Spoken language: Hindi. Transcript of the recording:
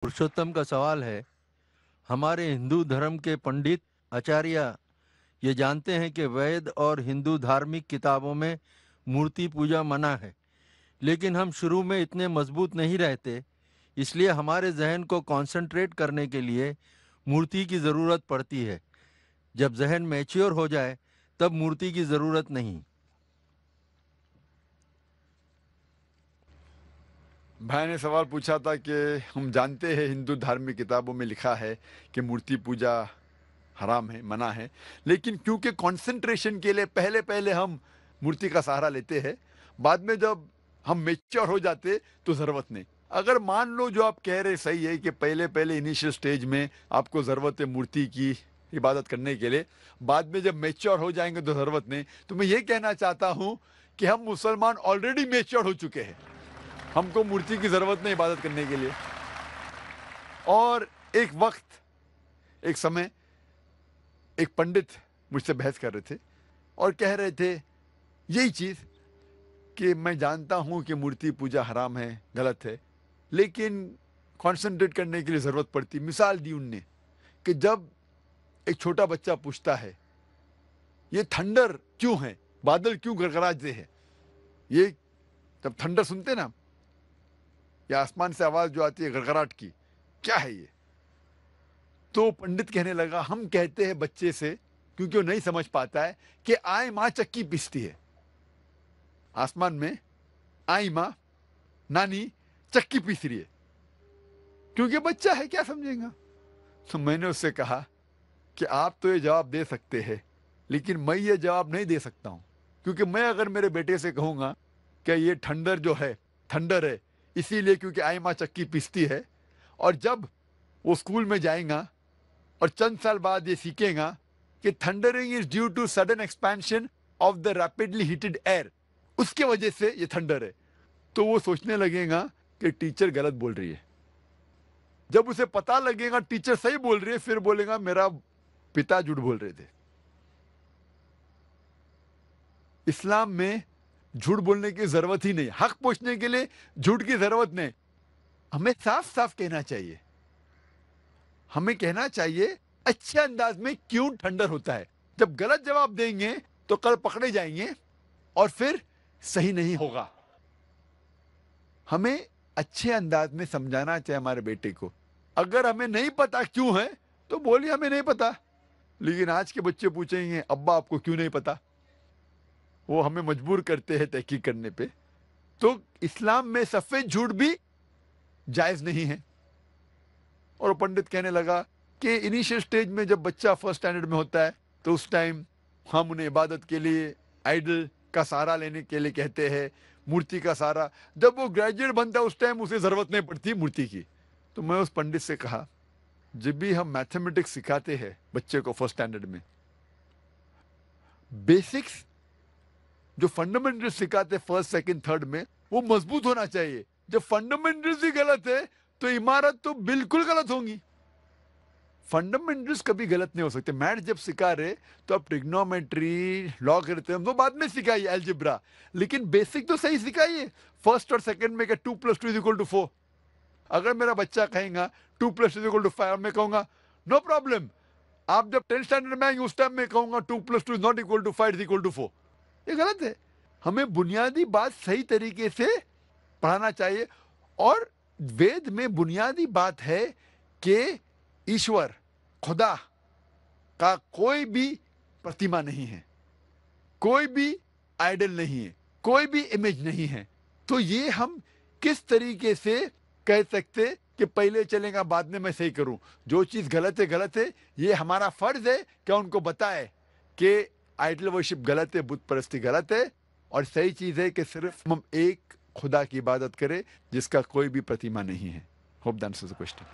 पुरुषोत्तम का सवाल है, हमारे हिंदू धर्म के पंडित आचार्य ये जानते हैं कि वेद और हिंदू धार्मिक किताबों में मूर्ति पूजा मना है, लेकिन हम शुरू में इतने मजबूत नहीं रहते, इसलिए हमारे जहन को कंसंट्रेट करने के लिए मूर्ति की ज़रूरत पड़ती है। जब जहन मैच्योर हो जाए तब मूर्ति की ज़रूरत नहीं। भाई ने सवाल पूछा था कि हम जानते हैं हिंदू धार्मिक किताबों में लिखा है कि मूर्ति पूजा हराम है, मना है, लेकिन क्योंकि कंसंट्रेशन के लिए पहले पहले हम मूर्ति का सहारा लेते हैं, बाद में जब हम मेच्योर हो जाते तो ज़रूरत नहीं। अगर मान लो जो आप कह रहे सही है कि पहले पहले इनिशियल स्टेज में आपको ज़रूरत है मूर्ति की इबादत करने के लिए, बाद में जब मेच्योर हो जाएंगे तो ज़रूरत नहीं, तो मैं ये कहना चाहता हूँ कि हम मुसलमान ऑलरेडी मेच्योर हो चुके हैं, हमको मूर्ति की ज़रूरत नहीं इबादत करने के लिए। और एक समय एक पंडित मुझसे बहस कर रहे थे और कह रहे थे यही चीज़ कि मैं जानता हूँ कि मूर्ति पूजा हराम है, गलत है, लेकिन कंसंट्रेट करने के लिए ज़रूरत पड़ती। मिसाल दी उनने कि जब एक छोटा बच्चा पूछता है ये थंडर क्यों है, बादल क्यों गड़गड़ाते हैं, ये जब थंडर सुनते ना, या आसमान से आवाज़ जो आती है गड़गड़ाहट की, क्या है ये? तो पंडित कहने लगा, हम कहते हैं बच्चे से, क्योंकि वो नहीं समझ पाता है, कि आई माँ चक्की पीसती है। आसमान में आई माँ, नानी चक्की पीस रही है, क्योंकि बच्चा है, क्या समझेगा? तो मैंने उससे कहा कि आप तो ये जवाब दे सकते हैं, लेकिन मैं ये जवाब नहीं दे सकता हूँ, क्योंकि मैं अगर मेरे बेटे से कहूँगा कि ये थंडर है इसीलिए क्योंकि आई माँ चक्की पीसती है, और जब वो स्कूल में जाएगा और चंद साल बाद ये सीखेगा कि thundering is due to sudden expansion of the rapidly heated air, उसके वजह से ये थंडर है, तो वो सोचने लगेगा कि टीचर गलत बोल रही है। जब उसे पता लगेगा टीचर सही बोल रही है, फिर बोलेगा मेरा पिता झूठ बोल रहे थे। इस्लाम में झूठ बोलने की जरूरत ही नहीं, हक पूछने के लिए झूठ की जरूरत नहीं। हमें साफ साफ कहना चाहिए, हमें कहना चाहिए अच्छे अंदाज में क्यों थंडर होता है। जब गलत जवाब देंगे तो कल पकड़े जाएंगे और फिर सही नहीं होगा। हमें अच्छे अंदाज में समझाना चाहिए हमारे बेटे को। अगर हमें नहीं पता क्यों है तो बोलिए हमें नहीं पता, लेकिन आज के बच्चे पूछेंगे अब्बा आपको क्यों नहीं पता, वो हमें मजबूर करते हैं तहकीक करने पे। तो इस्लाम में सफेद झूठ भी जायज नहीं है। और पंडित कहने लगा कि इनिशियल स्टेज में जब बच्चा फर्स्ट स्टैंडर्ड में होता है तो उस टाइम हम उन्हें इबादत के लिए आइडल का सहारा लेने के लिए कहते हैं, मूर्ति का सहारा। जब वो ग्रेजुएट बनता है उस टाइम उसे ज़रूरत नहीं पड़ती मूर्ति की। तो मैं उस पंडित से कहा, जब भी हम मैथमेटिक्स सिखाते हैं बच्चे को फर्स्ट स्टैंडर्ड में, बेसिक्स जो फंडामेंटल्स सिखाते फर्स्ट सेकंड थर्ड में, वो मजबूत होना चाहिए। जब फंडामेंटल्स ही गलत है तो इमारत तो बिल्कुल गलत होंगी। फंडामेंटल्स कभी गलत नहीं हो सकते। मैथ जब सिखा रहे तो आप ट्रिग्नोमेट्री, लॉगरिथम तो बाद में सिखाइए, अलजेब्रा, लेकिन बेसिक तो सही सिखाइए। फर्स्ट और सेकंड में क्या 2 + 2 = 4। अगर मेरा बच्चा कहेगा 2 + 2 = 5, मैं कहूंगा नो प्रॉब्लम। आप जब 10th स्टैंडर्ड में आएंगे उस टाइम में कहूंगा 2 + 2 ≠ = 5 = 4। ये गलत है। हमें बुनियादी बात सही तरीके से पढ़ाना चाहिए। और वेद में बुनियादी बात है कि ईश्वर, खुदा का कोई भी प्रतिमा नहीं है, कोई भी आइडल नहीं है, कोई भी इमेज नहीं है। तो ये हम किस तरीके से कह सकते कि पहले चलेगा बाद में मैं सही करूं। जो चीज़ गलत है, ये हमारा फर्ज है कि उनको बताए कि आइडल वर्शिप गलत है, बुत परस्ती गलत है, और सही चीज़ है कि सिर्फ हम एक खुदा की इबादत करें जिसका कोई भी प्रतिमा नहीं है। Hope that answers the question.